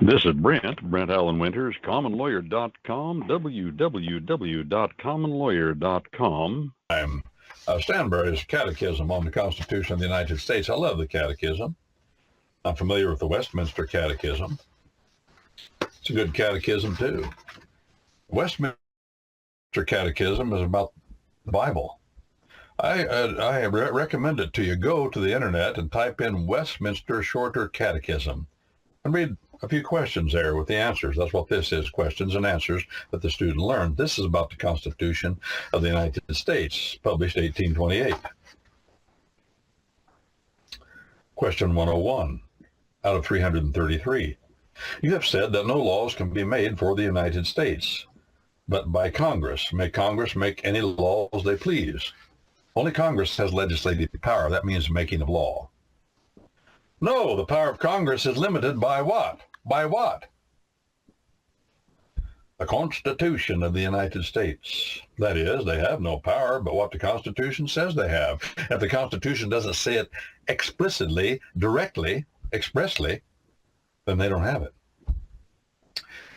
This is Brent Allen Winters, commonlawyer.com, www.commonlawyer.com. I'm Stansbury's Catechism on the Constitution of the United States. I love the Catechism. I'm familiar with the Westminster Catechism. It's a good catechism, too. Westminster Catechism is about the Bible. I recommend it to you. Go to the internet and type in Westminster Shorter Catechism and read a few questions there with the answers. That's what this is, questions and answers that the student learned. This is about the Constitution of the United States, published 1828. Question 101 out of 333. You have said that no laws can be made for the United States, but by Congress. May Congress make any laws they please? Only Congress has legislative power. That means making of law. No, the power of Congress is limited by what? By what? The Constitution of the United States. That is, they have no power but what the Constitution says they have. If the Constitution doesn't say it explicitly, directly, expressly, then they don't have it.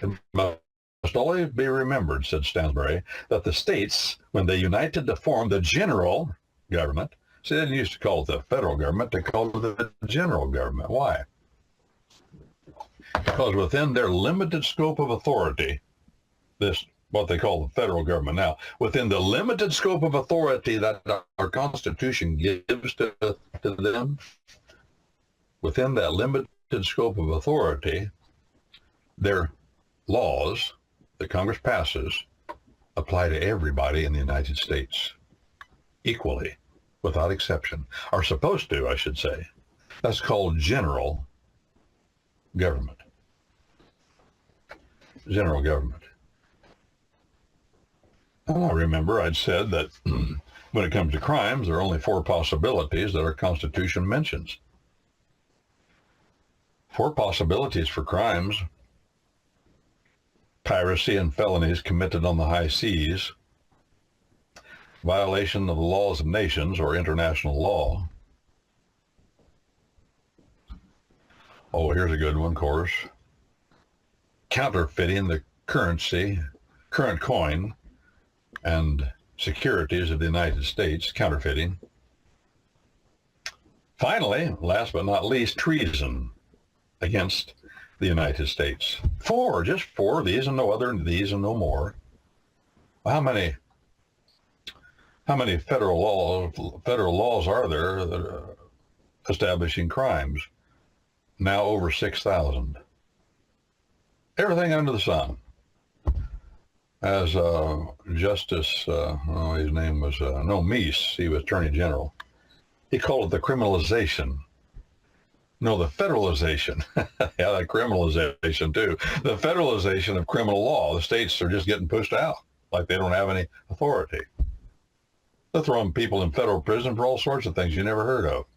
It must always be remembered, said Stansbury, that the states, when they united to form the general government, see, they didn't used to call it the federal government, they called it the general government. Why? Because within their limited scope of authority, this, what they call the federal government now, within the limited scope of authority that our Constitution gives to them, within that limited scope of authority, their laws that Congress passes apply to everybody in the United States equally, without exception, are supposed to, I should say. That's called general government. General government. And I remember I'd said that when it comes to crimes, there are only 4 possibilities that our Constitution mentions. 4 possibilities for crimes: piracy and felonies committed on the high seas, violation of the laws of nations or international law. Oh, here's a good one, of course. Counterfeiting the current coin and securities of the United States, counterfeiting. Finally, last but not least, treason against the United States. 4, just 4, these and no other, and these and no more. How many federal laws are there that are establishing crimes? Now over 6,000. Everything under the sun. As Justice, his name was, Meese, he was Attorney General. He called it the criminalization. No, the federalization. Yeah, the criminalization too. The federalization of criminal law. The states are just getting pushed out like they don't have any authority. They're throwing people in federal prison for all sorts of things you never heard of,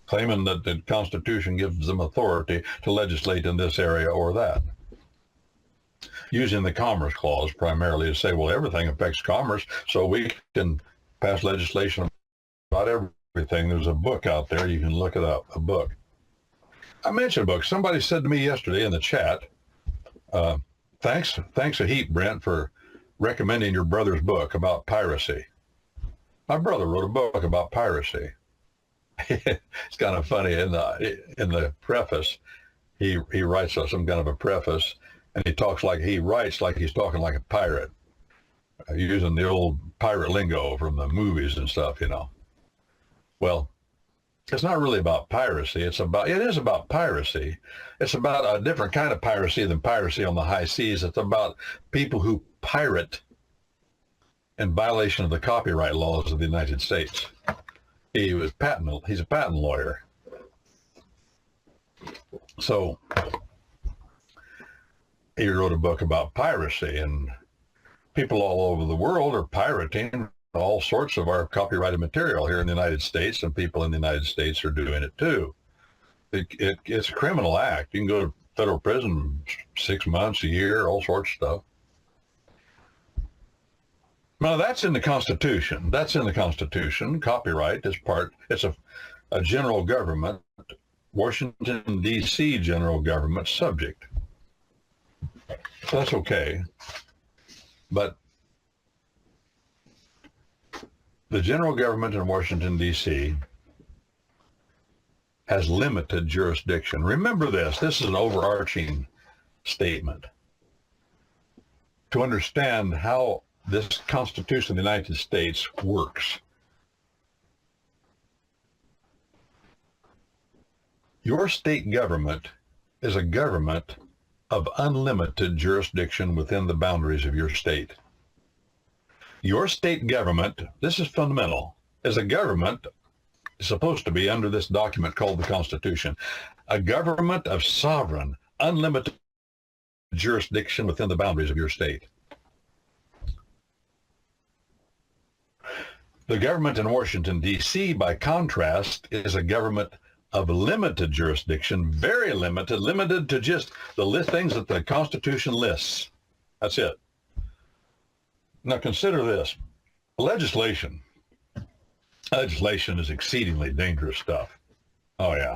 claiming that the Constitution gives them authority to legislate in this area or that. Using the Commerce Clause primarily to say, well, everything affects commerce, so we can pass legislation about everything. There's a book out there. You can look it up, a book. I mentioned a book. Somebody said to me yesterday in the chat, thanks a heap, Brent, for recommending your brother's book about piracy. My brother wrote a book about piracy. It's kind of funny. In the preface, he writes some kind of a preface, and he writes like he's talking like a pirate, using the old pirate lingo from the movies and stuff, you know. Well, it's not really about piracy. It is about piracy. It's about a different kind of piracy than piracy on the high seas. It's about people who pirate in violation of the copyright laws of the United States. He's a patent lawyer. So he wrote a book about piracy, and people all over the world are pirating all sorts of our copyrighted material here in the United States, and people in the United States are doing it too. It's a criminal act. You can go to federal prison 6 months, a year, all sorts of stuff. Now, that's in the Constitution. Copyright is it's a general government Washington, D.C. general government subject. So that's okay. But the general government in Washington, D.C. has limited jurisdiction. Remember this. This is an overarching statement. To understand how this Constitution of the United States works, your state government is a government of unlimited jurisdiction within the boundaries of your state. Your state government, this is fundamental, is a government, supposed to be under this document called the Constitution, a government of sovereign, unlimited jurisdiction within the boundaries of your state. The government in Washington, D.C., by contrast, is a government of limited jurisdiction, very limited, limited to just the things that the Constitution lists. That's it. Now consider this. Legislation is exceedingly dangerous stuff. Oh, yeah.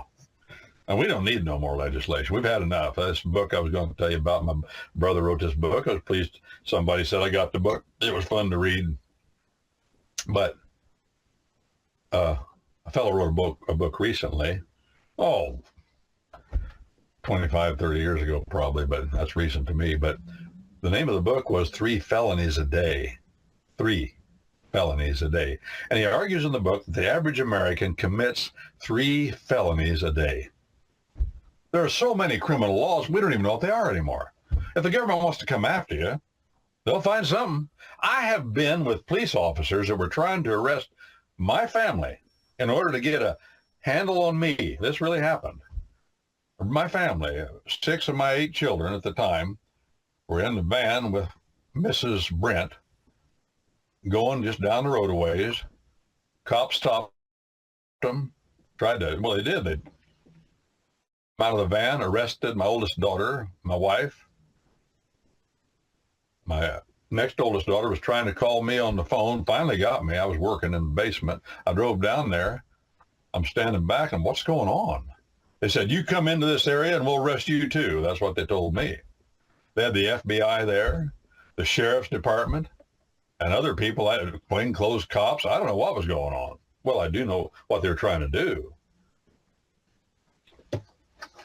And we don't need no more legislation. We've had enough. This book I was going to tell you about, my brother wrote this book. I was pleased somebody said I got the book. It was fun to read. But a fellow wrote a book recently, 25, 30 years ago probably, but that's recent to me. But the name of the book was 3 Felonies a Day. 3 felonies a day. And he argues in the book that the average American commits 3 felonies a day. There are so many criminal laws, we don't even know what they are anymore. If the government wants to come after you, they'll find something. I have been with police officers that were trying to arrest my family in order to get a handle on me. This really happened. My family, 6 of my 8 children at the time, were in the van with Mrs. Brent, going just down the road a ways. Cops stopped them, they did. They out of the van, arrested my oldest daughter, my wife. My next oldest daughter was trying to call me on the phone, finally got me. I was working in the basement. I drove down there. I'm standing back, and what's going on? They said, you come into this area and we'll arrest you too. That's what they told me. They had the FBI there, the sheriff's department, and other people, plainclothes cops. I don't know what was going on. Well, I do know what they were trying to do.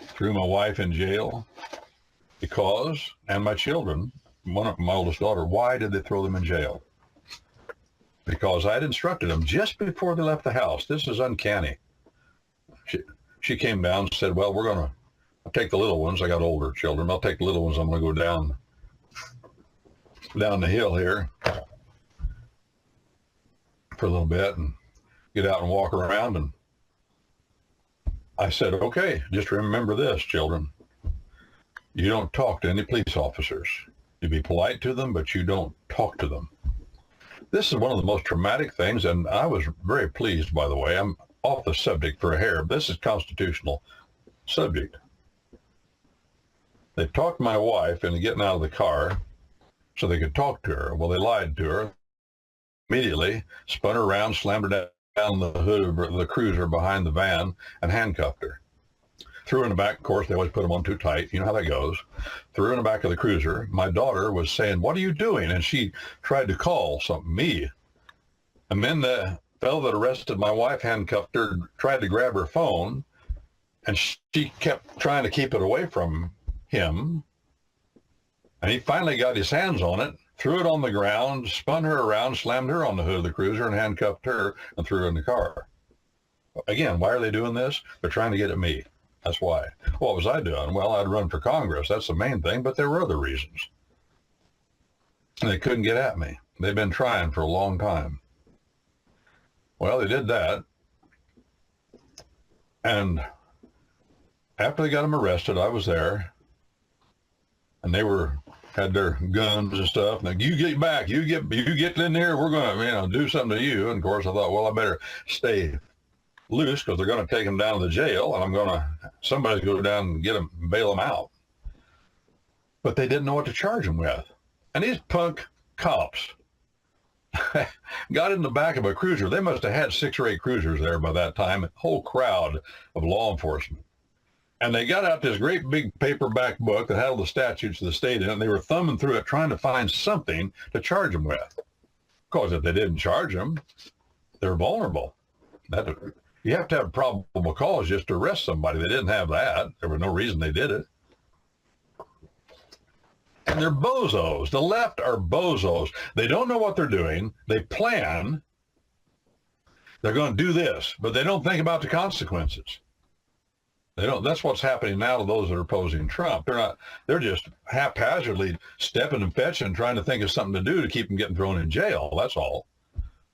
Threw my wife in jail because, and my children, my oldest daughter, why did they throw them in jail? Because I'd instructed them just before they left the house. This is uncanny. She came down and said, well, I'll take the little ones. I got older children. I'll take the little ones. I'm going to go down the hill here for a little bit and get out and walk around. And I said, okay, just remember this, children. You don't talk to any police officers. You be polite to them, but you don't talk to them. This is one of the most traumatic things, and I was very pleased, by the way. I'm off the subject for a hair, but this is constitutional subject. They talked my wife into getting out of the car so they could talk to her. Well, they lied to her. Immediately spun her around, slammed her down the hood of the cruiser behind the van, and handcuffed her. Threw her in the back. Of course, they always put them on too tight. You know how that goes. Threw her in the back of the cruiser. My daughter was saying, what are you doing? And she tried to call me. And then the fellow that arrested my wife handcuffed her, tried to grab her phone, and she kept trying to keep it away from him. And he finally got his hands on it, threw it on the ground, spun her around, slammed her on the hood of the cruiser, and handcuffed her and threw her in the car. Again, why are they doing this? They're trying to get at me. That's why. What was I doing? Well, I'd run for Congress. That's the main thing, but there were other reasons. And they couldn't get at me. They've been trying for a long time. Well, they did that. And after they got them arrested, I was there. And they had their guns and stuff. And you get back, you get in there, we're going to, do something to you. And of course I thought, well, I better stay loose because they're going to take them down to the jail, and somebody's going to go down and get them, bail them out. But they didn't know what to charge them with. And these punk cops got in the back of a cruiser. They must have had 6 or 8 cruisers there by that time, a whole crowd of law enforcement. And they got out this great big paperback book that had all the statutes of the state in it, and they were thumbing through it trying to find something to charge them with. Because if they didn't charge them, they're vulnerable. You have to have probable cause just to arrest somebody. They didn't have that. There was no reason they did it. And they're bozos. The left are bozos. They don't know what they're doing. They plan. They're going to do this, but they don't think about the consequences. They don't. That's what's happening now to those that are opposing Trump. They're just haphazardly stepping and fetching, trying to think of something to do to keep them getting thrown in jail. That's all.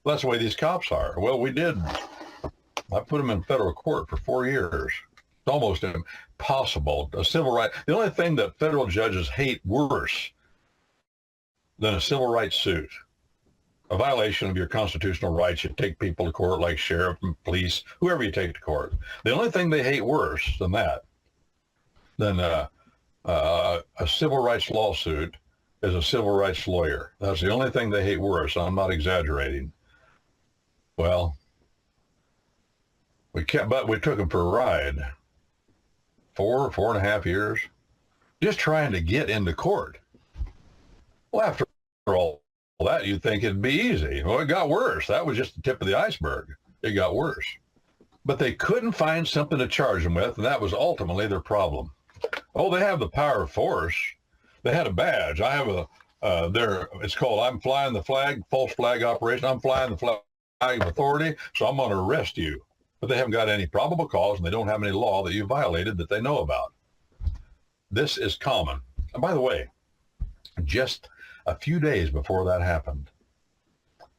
That's the way these cops are. Well, we did. I put them in federal court for 4 years. It's almost impossible. A civil right. The only thing that federal judges hate worse than a civil rights suit, a violation of your constitutional rights. You take people to court like sheriff and police, whoever you take to court. The only thing they hate worse than that, than a civil rights lawsuit, is a civil rights lawyer. That's the only thing they hate worse. I'm not exaggerating. Well, we took them for a ride. 4.5 years, just trying to get into court. Well, after all that, you'd think it'd be easy. Well, it got worse. That was just the tip of the iceberg. It got worse. But they couldn't find something to charge them with, and that was ultimately their problem. Oh, they have the power of force. They had a badge. I have it's called I'm Flying the Flag, false flag operation. I'm flying the flag of authority, so I'm going to arrest you. But they haven't got any probable cause, and they don't have any law that you violated that they know about. This is common. And by the way, just a few days before that happened,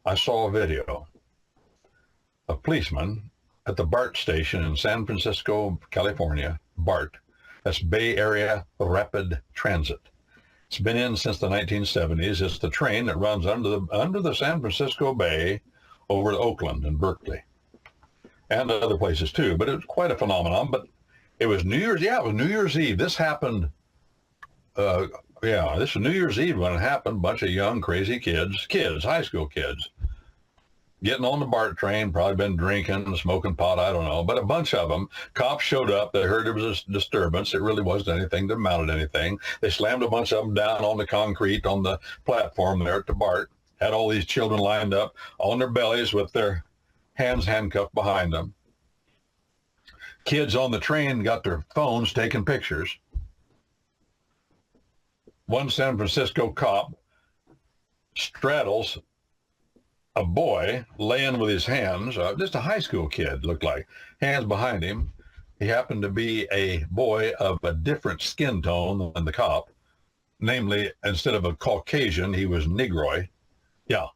I saw a video of policemen at the BART station in San Francisco, California. BART, that's Bay Area Rapid Transit. It's been in since the 1970s. It's the train that runs under the San Francisco Bay over to Oakland and Berkeley and other places too. But it was quite a phenomenon. But it was New Year's. Yeah, it was New Year's Eve. This happened. This was New Year's Eve when it happened. A bunch of young, crazy kids, high school kids, getting on the BART train, probably been drinking and smoking pot, I don't know. But a bunch of them, cops showed up. They heard there was a disturbance. It really wasn't anything that amounted to anything. They slammed a bunch of them down on the concrete on the platform there at the BART. Had all these children lined up on their bellies with their hands handcuffed behind them. Kids on the train got their phones taking pictures. One San Francisco cop straddles a boy laying with his hands, just a high school kid, looked like, hands behind him. He happened to be a boy of a different skin tone than the cop. Namely, instead of a Caucasian, he was Negroid. Yeah.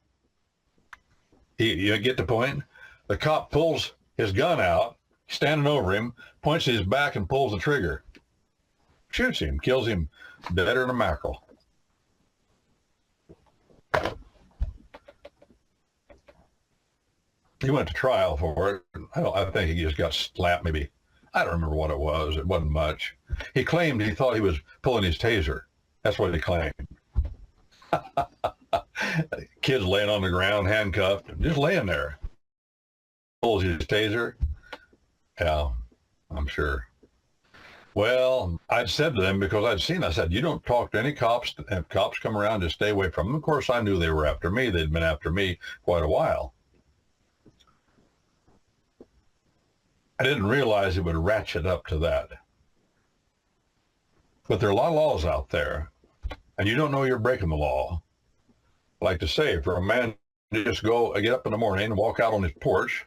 You get the point? The cop pulls his gun out, standing over him, points to his back and pulls the trigger. Shoots him, kills him deader than a mackerel. He went to trial for it. I think he just got slapped maybe. I don't remember what it was. It wasn't much. He claimed he thought he was pulling his taser. That's what he claimed. Kids laying on the ground, handcuffed, just laying there. Pulls his taser. Yeah, I'm sure. Well, I'd said to them, because I said, you don't talk to any cops. If cops come around, just stay away from them. Of course, I knew they were after me. They'd been after me quite a while. I didn't realize it would ratchet up to that. But there are a lot of laws out there, and you don't know you're breaking the law. I like to say, for a man to just get up in the morning and walk out on his porch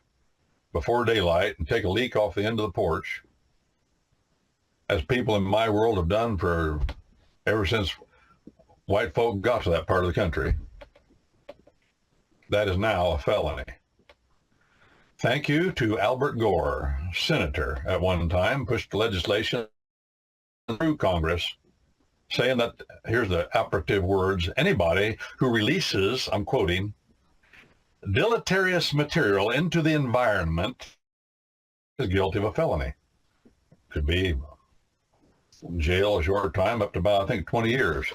before daylight and take a leak off the end of the porch, as people in my world have done ever since white folk got to that part of the country, that is now a felony. Thank you to Albert Gore, senator at one time, pushed legislation through Congress saying that, here's the operative words, anybody who releases, I'm quoting, deleterious material into the environment is guilty of a felony. Could be jail a short time, up to about, I think, 20 years.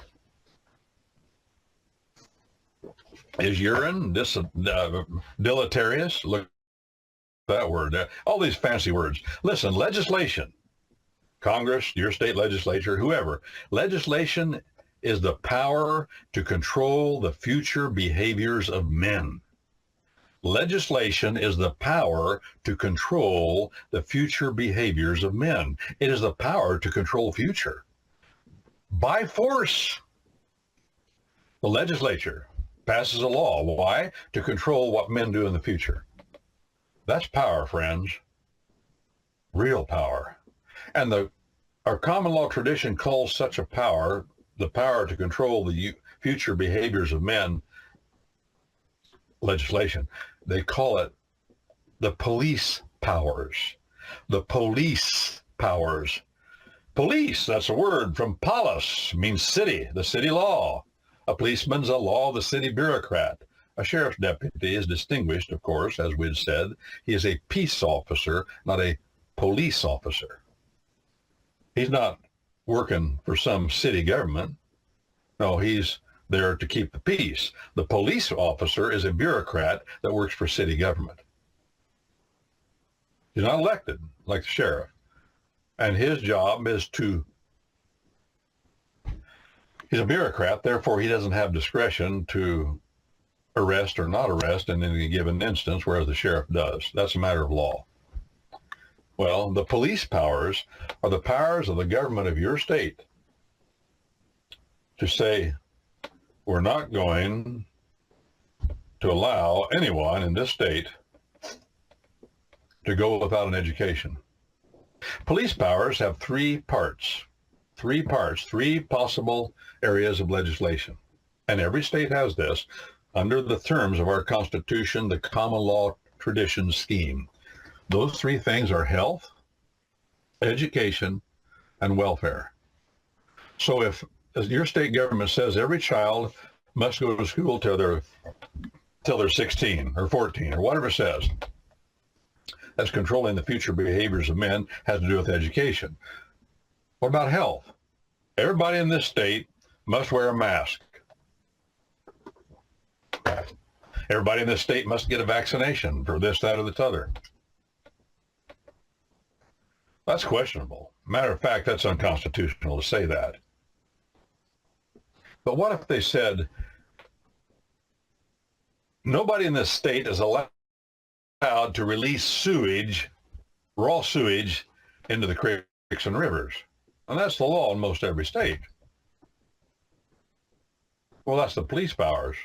Is urine deleterious? Look at that word. All these fancy words. Listen, legislation Congress, your state legislature, whoever. Legislation is the power to control the future behaviors of men. Legislation is the power to control the future behaviors of men. It is the power to control future. By force, the legislature passes a law. Why? To control what men do in the future. That's power, friends. Real power. And our common law tradition calls such a power, the power to control the future behaviors of men, legislation. They call it the police powers. The police powers. Police, that's a word from polis, means city, the city law. A policeman's a law of the city bureaucrat. A sheriff's deputy is distinguished, of course, as we'd said. He is a peace officer, not a police officer. He's not working for some city government. No, he's there to keep the peace. The police officer is a bureaucrat that works for city government. He's not elected like the sheriff. And his job is he's a bureaucrat, therefore he doesn't have discretion to arrest or not arrest in any given instance, whereas the sheriff does. That's a matter of law. Well, the police powers are the powers of the government of your state to say, we're not going to allow anyone in this state to go without an education. Police powers have three possible areas of legislation. And every state has this under the terms of our Constitution, the common law tradition scheme. Those three things are health, education, and welfare. So if as your state government says every child must go to school till they're 16 or 14 or whatever it says, that's controlling the future behaviors of men, has to do with education. What about health? Everybody in this state must wear a mask. Everybody in this state must get a vaccination for this, that, or the other. That's questionable. Matter of fact, that's unconstitutional to say that. But what if they said, nobody in this state is allowed to release sewage, raw sewage, into the creeks and rivers? And that's the law in most every state. Well, that's the police powers.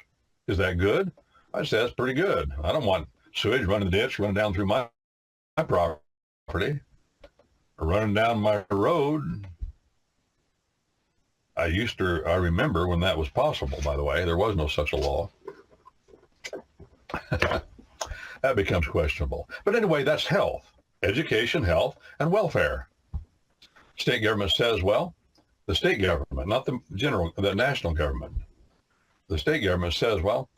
Is that good? I say that's pretty good. I don't want sewage running the ditch, running down through my property, or running down my road. I remember when that was possible, by the way. There was no such a law. That becomes questionable. But anyway, that's health, education, health, and welfare. State government says, well, the state government, not the national government. The state government says, well,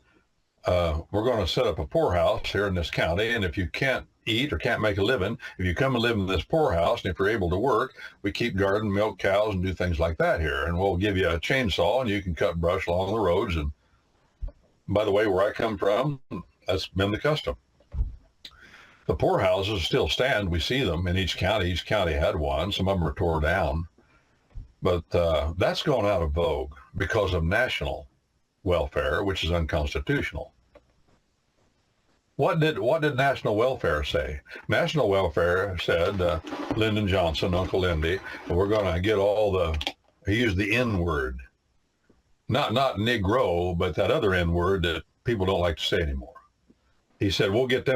we're going to set up a poorhouse here in this county, and if you can't eat or can't make a living, if you come and live in this poorhouse, and if you're able to work, we keep garden, milk cows, and do things like that here, and we'll give you a chainsaw, and you can cut brush along the roads. And by the way, where I come from, that's been the custom. The poorhouses still stand. We see them in each county. Each county had one. Some of them are tore down. But that's gone out of vogue because of national welfare, which is unconstitutional. What did national welfare say? National welfare said, Lyndon Johnson, Uncle Lindy, we're going to get he used the N word. Not Negro, but that other N word that people don't like to say anymore. He said, we'll get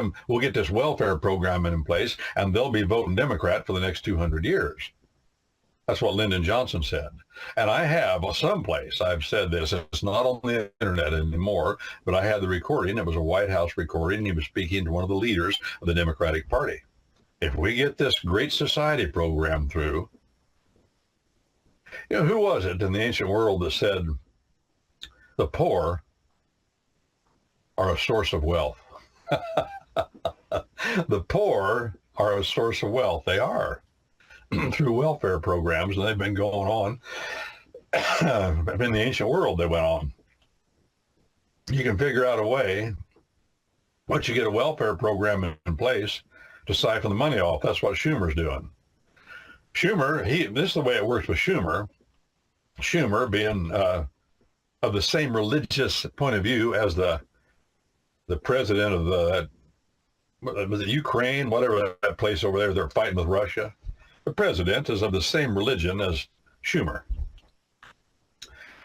this welfare program in place, and they'll be voting Democrat for the next 200 years. That's what Lyndon Johnson said. And I have someplace, I've said this, it's not on the internet anymore, but I had the recording. It was a White House recording. He was speaking to one of the leaders of the Democratic Party. If we get this Great Society program through, who was it in the ancient world that said the poor are a source of wealth? The poor are a source of wealth. They are. Through welfare programs, and they've been going on. In the ancient world, they went on. You can figure out a way, once you get a welfare program in place, to siphon the money off. That's what Schumer's doing. Schumer, this is the way it works with Schumer. Schumer being of the same religious point of view as the president of was it Ukraine, whatever that place over there, they're fighting with Russia. The president is of the same religion as Schumer.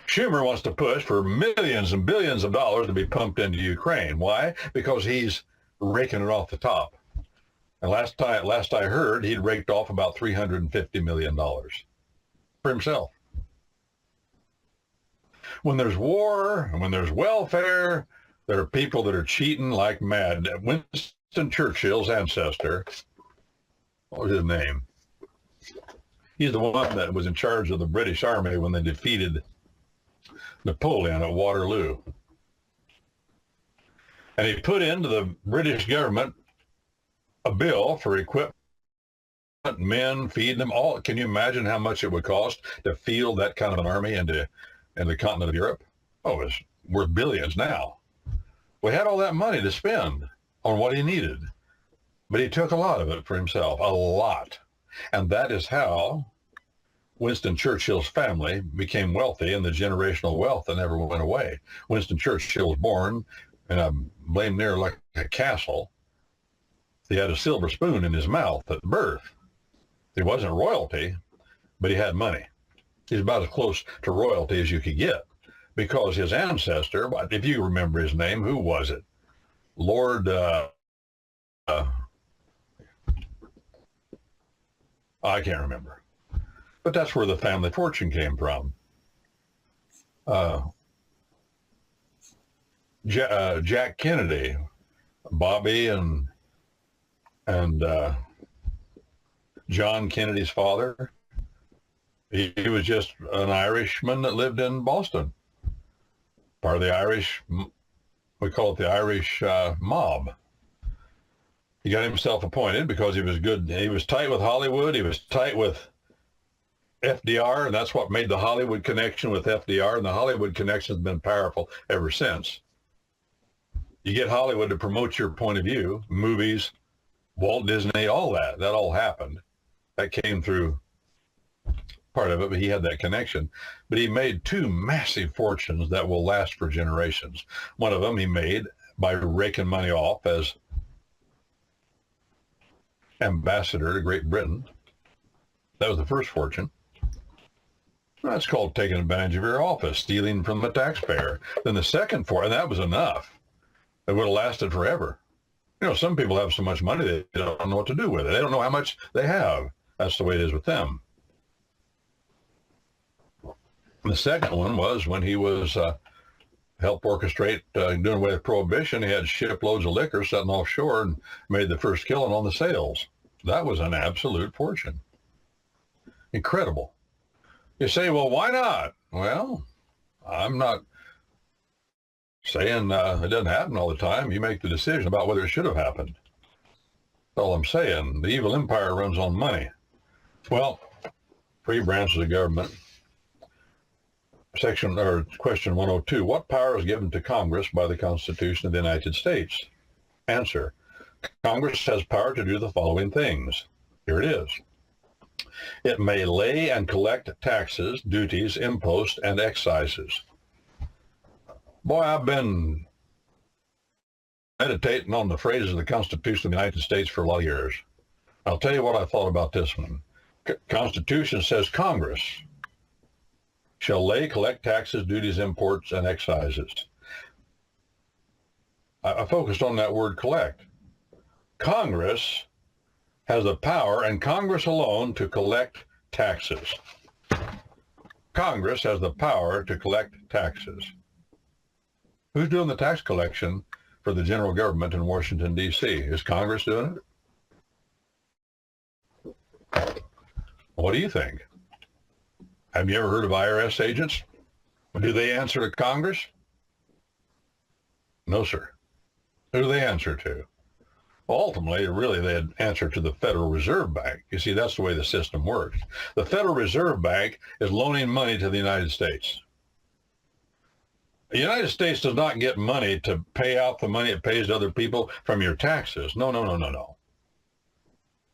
Schumer wants to push for millions and billions of dollars to be pumped into Ukraine. Why? Because he's raking it off the top. And last I heard, he'd raked off about $350 million for himself. When there's war and when there's welfare, there are people that are cheating like mad. Winston Churchill's ancestor, what was his name? He's the one that was in charge of the British Army when they defeated Napoleon at Waterloo. And he put into the British government a bill for equipment, men, feeding them all. Can you imagine how much it would cost to field that kind of an army into the continent of Europe? Oh, it's worth billions now. We had all that money to spend on what he needed, but he took a lot of it for himself, a lot. And that is how Winston Churchill's family became wealthy, and the generational wealth that never went away. Winston Churchill was born in a blame near like a castle. He had a silver spoon in his mouth at birth. He wasn't royalty, but he had money. He's about as close to royalty as you could get, because his ancestor, if you remember his name, who was it? Lord, I can't remember. But that's where the family fortune came from. Jack Kennedy, Bobby and John Kennedy's father, he was just an Irishman that lived in Boston. Part of the Irish, we call it the Irish mob. He got himself appointed because he was good. He was tight with Hollywood. He was tight with FDR, and that's what made the Hollywood connection with FDR, and the Hollywood connection has been powerful ever since. You get Hollywood to promote your point of view, movies, Walt Disney, all that all happened. That came through part of it, but he had that connection. But he made two massive fortunes that will last for generations. One of them he made by raking money off as ambassador to Great Britain. That was the first fortune. That's called taking advantage of your office, stealing from the taxpayer. Then the second fortune, and that was enough. It would have lasted forever. You know, some people have so much money they don't know what to do with it. They don't know how much they have. That's the way it is with them. And the second one was when he was helped orchestrate doing away with prohibition. He had shiploads of liquor sitting offshore and made the first killing on the sales. That was an absolute fortune. Incredible. You say, well, why not? Well, I'm not saying it doesn't happen all the time. You make the decision about whether it should have happened. That's all I'm saying. The evil empire runs on money. Well, three branches of government. Question 102. What power is given to Congress by the Constitution of the United States? Answer. Congress has power to do the following things. Here it is. It may lay and collect taxes, duties, imposts, and excises. Boy, I've been meditating on the phrases of the Constitution of the United States for a lot of years. I'll tell you what I thought about this one. Constitution says Congress shall lay, collect taxes, duties, imports, and excises. I focused on that word collect. Congress has the power, and Congress alone, to collect taxes. Congress has the power to collect taxes. Who's doing the tax collection for the general government in Washington, D.C.? Is Congress doing it? What do you think? Have you ever heard of IRS agents? Do they answer to Congress? No, sir. Who do they answer to? Well, ultimately, really, they answer to the Federal Reserve Bank. You see, that's the way the system works. The Federal Reserve Bank is loaning money to the United States. The United States does not get money to pay out the money it pays to other people from your taxes. No.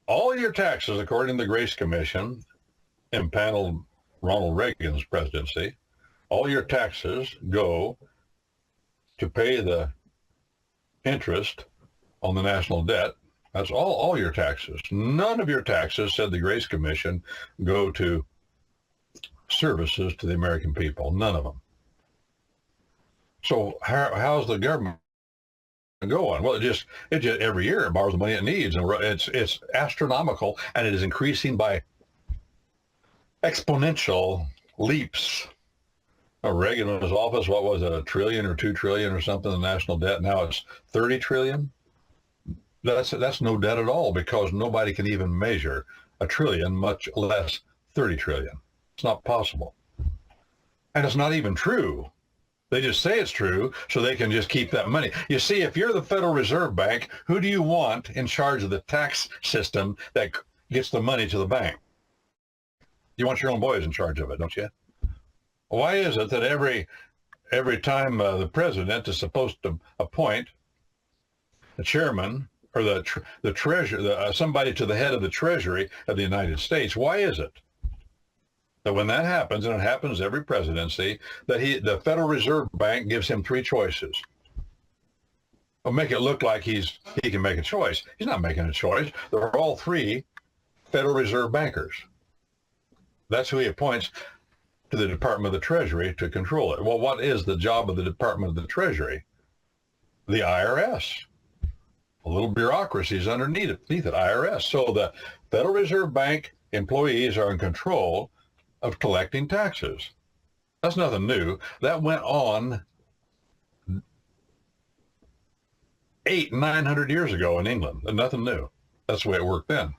all your taxes, according to the Grace Commission, impaneled Ronald Reagan's presidency, all your taxes go to pay the interest on the national debt. That's all your taxes. None of your taxes, said the Grace Commission, go to services to the American people. None of them. So how's the government going? Well, it just every year it borrows the money it needs, and it's astronomical, and it is increasing by exponential leaps. Reagan in his office, what was it, $1 trillion or $2 trillion or something, the national debt? Now it's 30 trillion. That's no debt at all, because nobody can even measure a trillion, much less 30 trillion. It's not possible. And it's not even true. They just say it's true so they can just keep that money. You see, if you're the Federal Reserve Bank, who do you want in charge of the tax system that gets the money to the bank? You want your own boys in charge of it, don't you? Why is it that every time the president is supposed to appoint a chairman or the treasurer, somebody to the head of the Treasury of the United States, why is it that when that happens, and it happens every presidency, that the Federal Reserve Bank gives him three choices? Well, make it look like he can make a choice. He's not making a choice. They're all three Federal Reserve bankers. That's who he appoints to the Department of the Treasury to control it. Well, what is the job of the Department of the Treasury? The IRS. A little bureaucracy is underneath it, IRS. So the Federal Reserve Bank employees are in control of collecting taxes. That's nothing new. That went on 900 years ago in England. Nothing new. That's the way it worked then.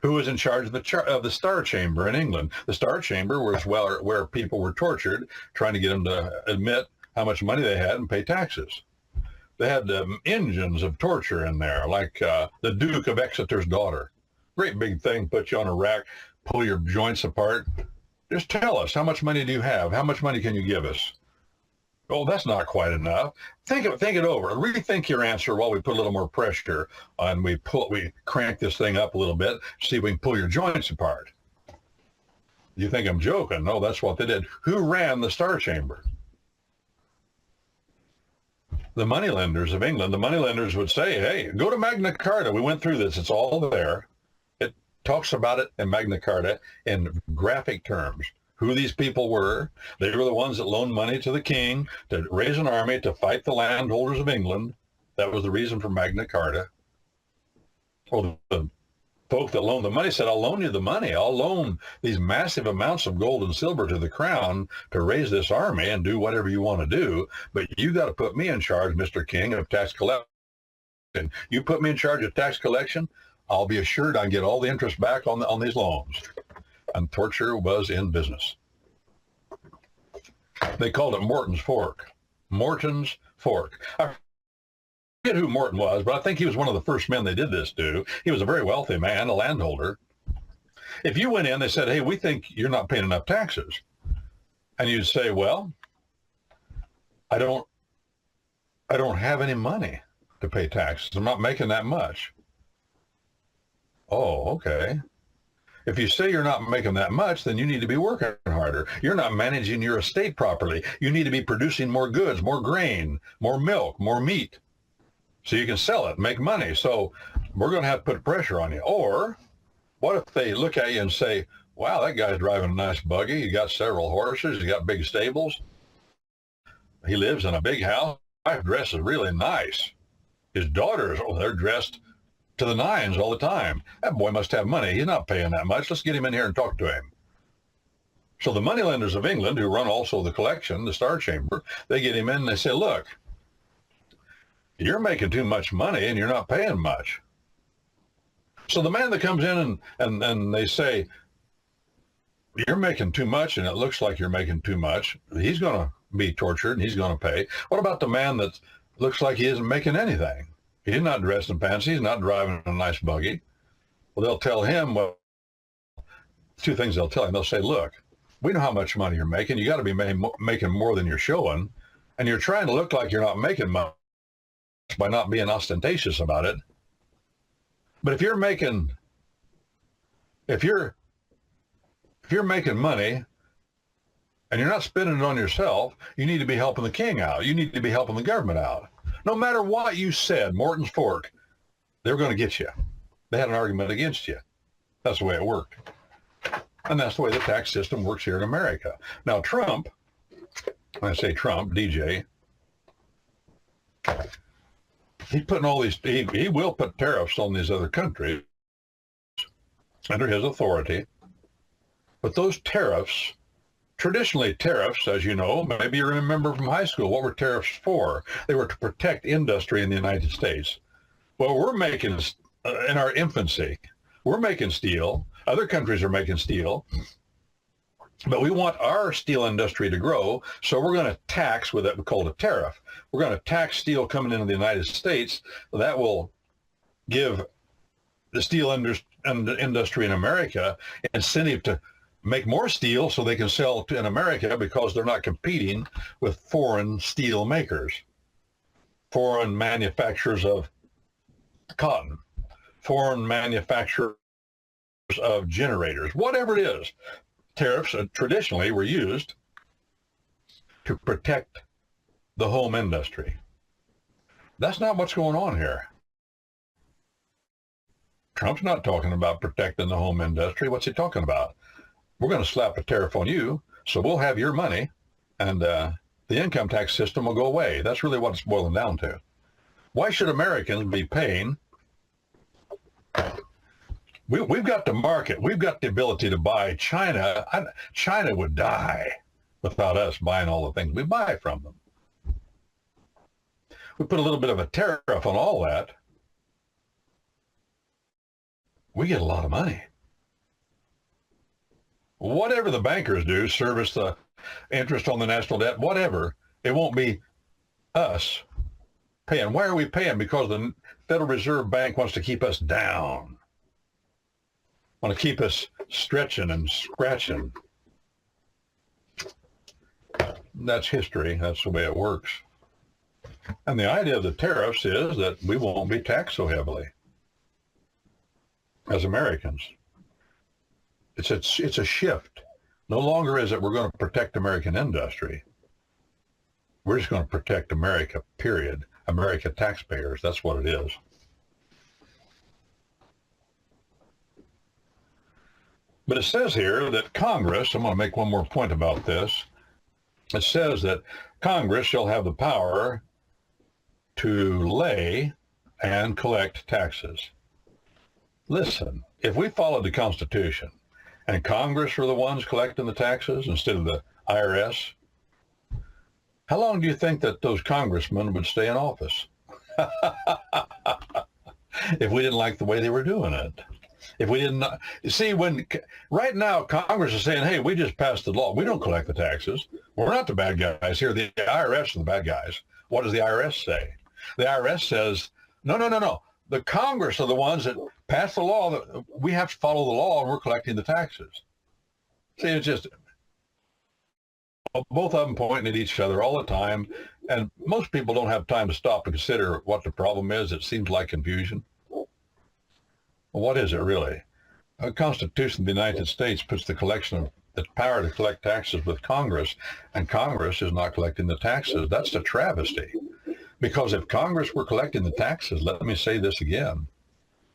Who was in charge of the Star Chamber in England? The Star Chamber was where people were tortured, trying to get them to admit how much money they had and pay taxes. They had engines of torture in there, like the Duke of Exeter's daughter. Great big thing, put you on a rack, pull your joints apart. Just tell us, how much money do you have? How much money can you give us? Oh, that's not quite enough. Think it over. Rethink your answer while we put a little more pressure on. We crank this thing up a little bit, see if we can pull your joints apart. You think I'm joking? No, that's what they did. Who ran the Star Chamber? The moneylenders of England. The moneylenders would say, hey, go to Magna Carta. We went through this. It's all there. It talks about it in Magna Carta in graphic terms. Who these people were. They were the ones that loaned money to the king to raise an army to fight the landholders of England. That was the reason for Magna Carta. Well, the folk that loaned the money said, I'll loan you the money. I'll loan these massive amounts of gold and silver to the crown to raise this army and do whatever you want to do. But you got to put me in charge, Mr. King, of tax collection. You put me in charge of tax collection, I'll be assured I get all the interest back on these loans. And torture was in business. They called it Morton's Fork. Morton's Fork. I forget who Morton was, but I think he was one of the first men they did this to. He was a very wealthy man, a landholder. If you went in, they said, hey, we think you're not paying enough taxes. And you'd say, well, I don't have any money to pay taxes. I'm not making that much. Oh, okay. If you say you're not making that much, then you need to be working harder. You're not managing your estate properly. You need to be producing more goods, more grain, more milk, more meat, so you can sell it, make money. So we're going to have to put pressure on you. Or what if they look at you and say, wow, that guy's driving a nice buggy. He got several horses. He got big stables. He lives in a big house. His wife dresses really nice. His daughters, they're dressed to the nines all the time. That boy must have money. He's not paying that much. Let's get him in here and talk to him. So the moneylenders of England, who run also the collection, the Star Chamber, they get him in and they say, look, you're making too much money and you're not paying much. So the man that comes in and they say, you're making too much and it looks like you're making too much, he's going to be tortured and he's going to pay. What about the man that looks like he isn't making anything? He's not dressed in fancy. He's not driving a nice buggy. Well, they'll tell him, well, two things they'll tell him. They'll say, look, we know how much money you're making. You got to be making more than you're showing. And you're trying to look like you're not making much by not being ostentatious about it. But if you're making If you're making money and you're not spending it on yourself, you need to be helping the king out. You need to be helping the government out. No matter what you said, Morton's Fork, they were going to get you. They had an argument against you. That's the way it worked. And that's the way the tax system works here in America. Now, Trump, when I say Trump, DJ, he's putting all these, he will put tariffs on these other countries under his authority. But those tariffs, traditionally tariffs, as you know, maybe you remember from high school, what were tariffs for? They were to protect industry in the United States. Well, we're making, in our infancy, we're making steel. Other countries are making steel. But we want our steel industry to grow, so we're going to tax with what we call a tariff. We're going to tax steel coming into the United States. That will give the steel industry in America incentive to make more steel so they can sell in America, because they're not competing with foreign steel makers, foreign manufacturers of cotton, foreign manufacturers of generators, whatever it is. Tariffs traditionally were used to protect the home industry. That's not what's going on here. Trump's not talking about protecting the home industry. What's he talking about? We're going to slap a tariff on you, so we'll have your money, and the income tax system will go away. That's really what it's boiling down to. Why should Americans be paying? We've got the market. We've got the ability to buy. China would die without us buying all the things we buy from them. We put a little bit of a tariff on all that. We get a lot of money. Whatever the bankers do, service the interest on the national debt, whatever, it won't be us paying. Why are we paying? Because the Federal Reserve Bank wants to keep us down. Want to keep us stretching and scratching. That's history. That's the way it works. And the idea of the tariffs is that we won't be taxed so heavily as Americans. It's a shift. No longer is it we're going to protect American industry. We're just going to protect America, period. America taxpayers. That's what it is. But it says here that Congress, I'm going to make one more point about this. It says that Congress shall have the power to lay and collect taxes. Listen, if we followed the Constitution and Congress were the ones collecting the taxes instead of the IRS, how long do you think that those congressmen would stay in office? If we didn't like the way they were doing it. If we didn't, see, right now Congress is saying, hey, we just passed the law. We don't collect the taxes. We're not the bad guys here. The IRS are the bad guys. What does the IRS say? The IRS says, no. The Congress are the ones that pass the law. That we have to follow the law, and we're collecting the taxes. See, it's just both of them pointing at each other all the time. And most people don't have time to stop and consider what the problem is. It seems like confusion. Well, what is it really? The Constitution of the United States puts the power to collect taxes with Congress, and Congress is not collecting the taxes. That's a travesty. Because if Congress were collecting the taxes, let me say this again,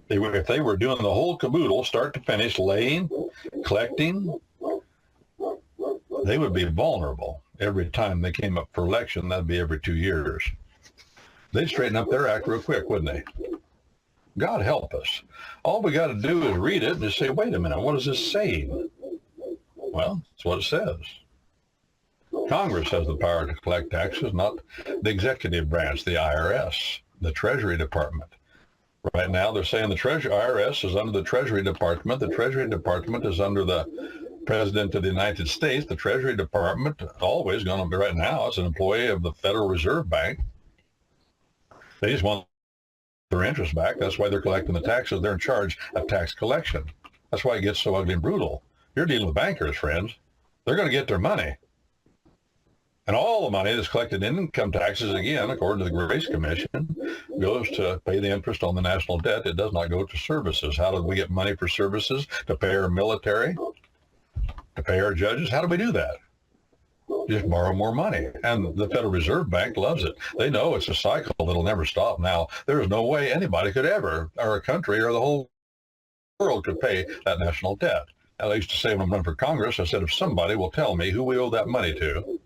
if they were doing the whole caboodle, start to finish, laying, collecting, they would be vulnerable. Every time they came up for election, that'd be every 2 years. They'd straighten up their act real quick, wouldn't they? God help us. All we got to do is read it and just say, wait a minute, what is this saying? Well, that's what it says. Congress has the power to collect taxes, not the executive branch, the IRS, the Treasury Department. Right now, they're saying the IRS is under the Treasury Department. The Treasury Department is under the President of the United States. The Treasury Department, always going to be right now, is an employee of the Federal Reserve Bank. They just want their interest back. That's why they're collecting the taxes. They're in charge of tax collection. That's why it gets so ugly and brutal. You're dealing with bankers, friends. They're going to get their money. And all the money that's collected in income taxes, again, according to the Grace Commission, goes to pay the interest on the national debt. It does not go to services. How do we get money for services? To pay our military? To pay our judges? How do we do that? Just borrow more money. And the Federal Reserve Bank loves it. They know it's a cycle that'll never stop now. There's no way anybody could ever, or a country, or the whole world could pay that national debt. I used to say when I'm running for Congress, I said, if somebody will tell me who we owe that money to,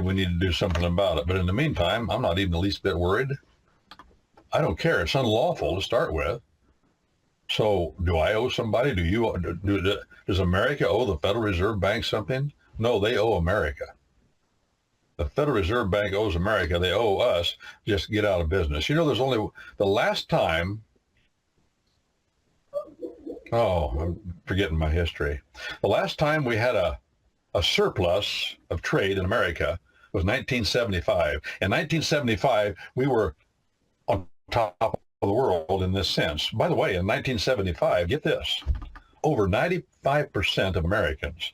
we need to do something about it. But in the meantime, I'm not even the least bit worried. I don't care. It's unlawful to start with. So do I owe somebody? Does America owe the Federal Reserve Bank something? No, they owe America. The Federal Reserve Bank owes America. They owe us. Just get out of business. You know, there's only the last time. Oh, I'm forgetting my history. The last time we had a surplus of trade in America was 1975. In 1975, we were on top of the world in this sense. By the way, in 1975, get this, over 95% of Americans,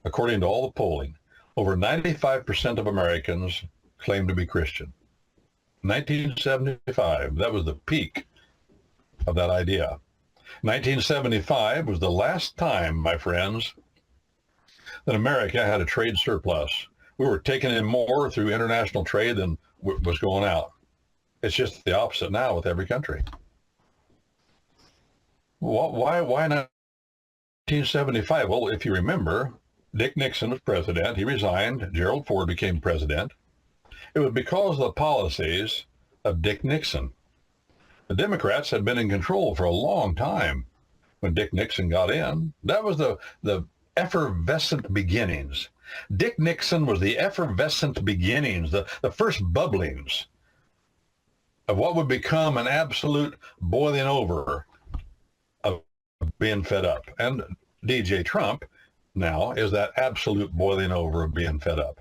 according to all the polling, over 95% of Americans claim to be Christian. 1975, that was the peak of that idea. 1975 was the last time, my friends, that America had a trade surplus. We were taking in more through international trade than was going out. It's just the opposite now with every country. Why 1975? Well, if you remember, Dick Nixon was president. He resigned. Gerald Ford became president. It was because of the policies of Dick Nixon. The Democrats had been in control for a long time when Dick Nixon got in. That was the effervescent beginnings. Dick Nixon was the effervescent beginnings, the first bubblings of what would become an absolute boiling over of being fed up. And DJ Trump now is that absolute boiling over of being fed up.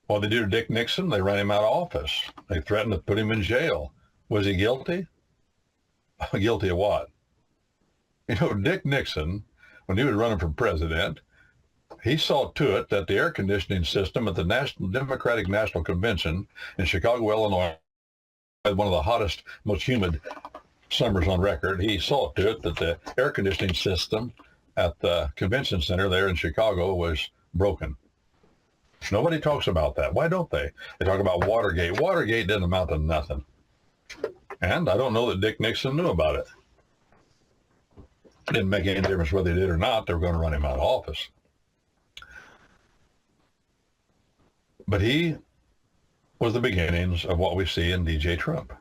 What they do to Dick Nixon, they ran him out of office. They threatened to put him in jail. Was he guilty? Guilty of what? You know, Dick Nixon, when he was running for president, he saw to it that the air conditioning system at the Democratic National Convention in Chicago, Illinois, one of the hottest, most humid summers on record, he saw to it that the air conditioning system at the convention center there in Chicago was broken. Nobody talks about that. Why don't they? They talk about Watergate. Watergate didn't amount to nothing. And I don't know that Dick Nixon knew about it. It didn't make any difference whether he did or not. They were going to run him out of office. But he was the beginnings of what we see in DJ Trump.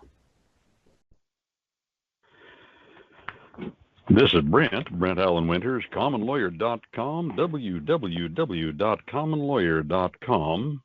This is Brent Allen Winters, commonlawyer.com, www.commonlawyer.com.